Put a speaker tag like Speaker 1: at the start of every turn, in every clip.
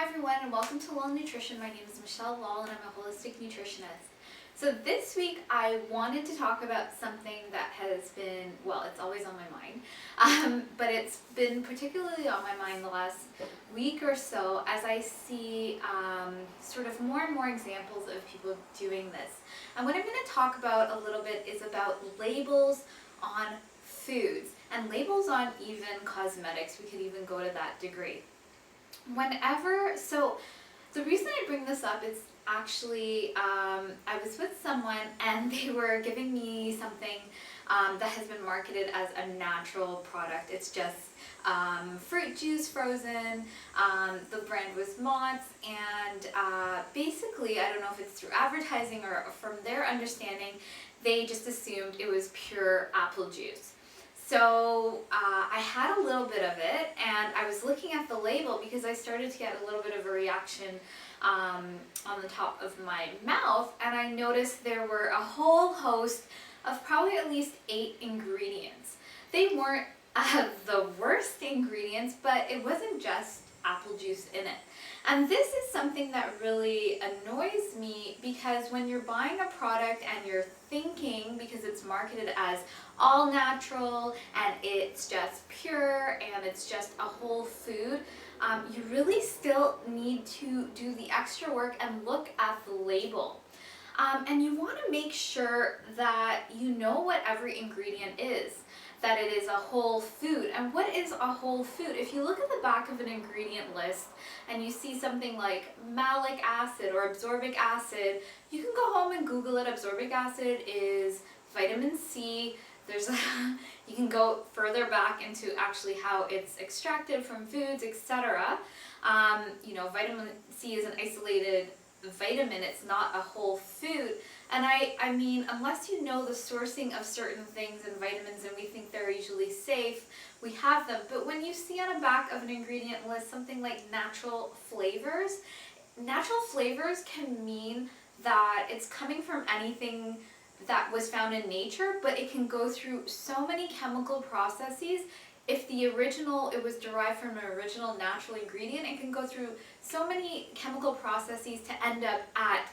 Speaker 1: Hi everyone and welcome to L.A.L. Nutrition. My name is L.A.L. and I'm a holistic nutritionist. So this week I wanted to talk about something that has been, well, it's always on my mind, but it's been particularly on my mind the last week or so as I see sort of more and more examples of people doing this. And what I'm going to talk about a little bit is about labels on foods and labels on even cosmetics. We could even go to that degree. So the reason I bring this up is actually I was with someone and they were giving me something that has been marketed as a natural product. It's just fruit juice frozen. The brand was Mott's, and basically, I don't know if it's through advertising or from their understanding, they just assumed it was pure apple juice. So I had a little bit of it, and I was looking at the label because I started to get a little bit of a reaction on the top of my mouth, and I noticed there were a whole host of probably at least 8 ingredients. They weren't the worst ingredients, but it wasn't just apple juice in it. And this is something that really annoys me because when you're buying a product and you're thinking, because it's marketed as all natural and it's just pure and it's just a whole food, you really still need to do the extra work and look at the label. And you want to make sure that you know what every ingredient is, that it is a whole food. And what is a whole food? If you look at the back of an ingredient list and you see something like malic acid or absorbic acid, you can go home and Google it. Absorbic acid is vitamin C. You can go further back into actually how it's extracted from foods, etc. Vitamin C is an isolated vitamin. It's not a whole food. And I mean, unless you know the sourcing of certain things and vitamins, and we think they're usually safe, we have them. But when you see on the back of an ingredient list something like natural flavors can mean that it's coming from anything that was found in nature, but it can go through so many chemical processes. If it was derived from an original natural ingredient, it can go through so many chemical processes to end up at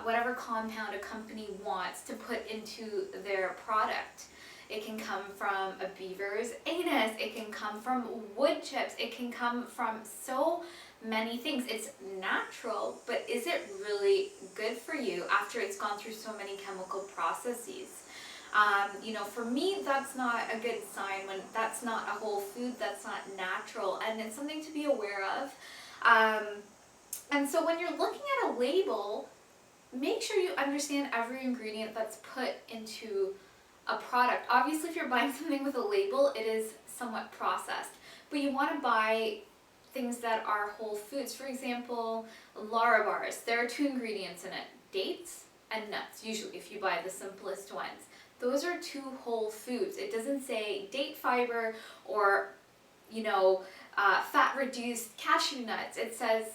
Speaker 1: whatever compound a company wants to put into their product. It can come from a beaver's anus, it can come from wood chips, it can come from so many things. It's natural, but is it really good for you after it's gone through so many chemical processes? For me, that's not a good sign when that's not a whole food, that's not natural, and it's something to be aware of. And so when you're looking at a label, make sure you understand every ingredient that's put into a product. Obviously, if you're buying something with a label, it is somewhat processed, but you want to buy things that are whole foods. For example, Lara bars, there are 2 ingredients in it, dates and nuts, usually if you buy the simplest ones. Those are 2 whole foods. It doesn't say date fiber or, fat reduced cashew nuts. It says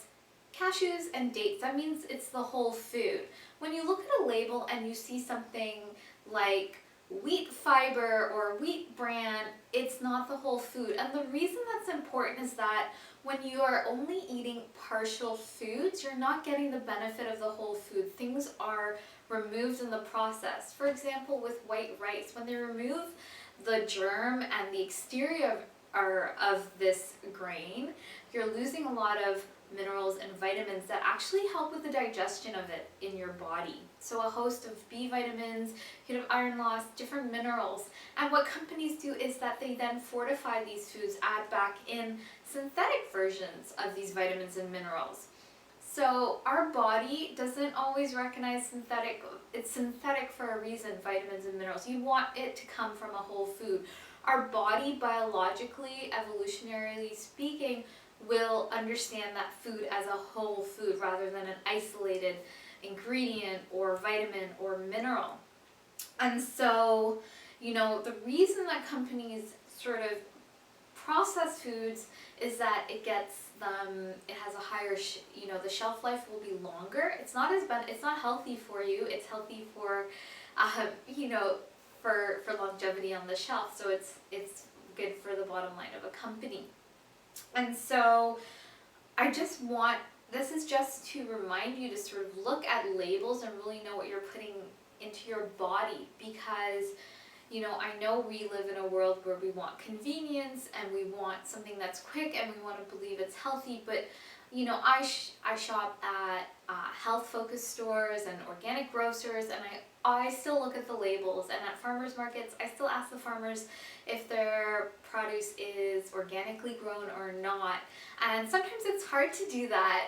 Speaker 1: cashews and dates. That means it's the whole food. When you look at a label and you see something like wheat fiber or wheat bran, it's not the whole food. And the reason that's important is that when you are only eating partial foods, you're not getting the benefit of the whole food. Things are removed in the process. For example, with white rice, when they remove the germ and the exterior of this grain, you're losing a lot of minerals and vitamins that actually help with the digestion of it in your body. So a host of B vitamins, you have iron loss, different minerals. And what companies do is that they then fortify these foods, add back in synthetic versions of these vitamins and minerals. So our body doesn't always recognize synthetic. It's synthetic for a reason, vitamins and minerals. You want it to come from a whole food. Our body, biologically, evolutionarily speaking, will understand that food as a whole food rather than an isolated ingredient or vitamin or mineral. And so, the reason that companies sort of process foods is that it has a higher, the shelf life will be longer. It's not healthy for you. It's healthy for, for longevity on the shelf. So it's good for the bottom line of a company. And so, I just want, this is just to remind you to sort of look at labels and really know what you're putting into your body, because you know, I know we live in a world where we want convenience and we want something that's quick and we want to believe it's healthy, but you know, I shop at health-focused stores and organic grocers, and I still look at the labels, and at farmers markets I still ask the farmers if their produce is organically grown or not. And sometimes it's hard to do that,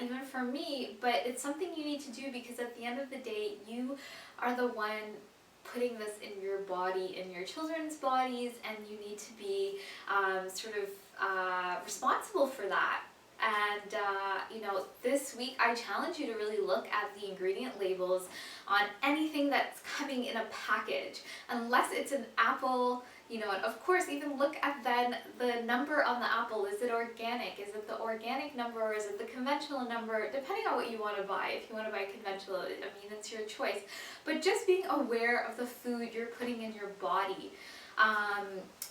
Speaker 1: even for me, but it's something you need to do, because at the end of the day, you are the one putting this in your body, in your children's bodies, and you need to be responsible for that. And you know, this week I challenge you to really look at the ingredient labels on anything that's coming in a package, unless it's an apple. You know, and of course, even look at then the number on the apple. Is it organic? Is it the organic number, or is it the conventional number? Depending on what you want to buy. If you want to buy conventional, I mean, it's your choice. But just being aware of the food you're putting in your body.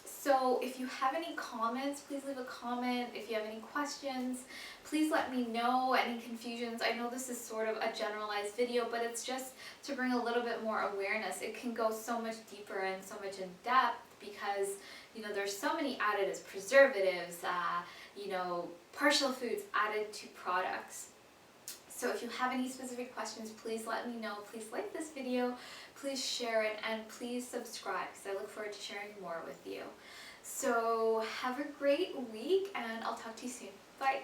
Speaker 1: So if you have any comments, please leave a comment. If you have any questions, please let me know. Any confusions. I know this is sort of a generalized video, but it's just to bring a little bit more awareness. It can go so much deeper and so much in depth, because you know, there's so many additives, preservatives, you know, partial foods added to products. So if you have any specific questions, please let me know. Please like this video, please share it, and please subscribe, because I look forward to sharing more with you. So have a great week, and I'll talk to you soon. Bye.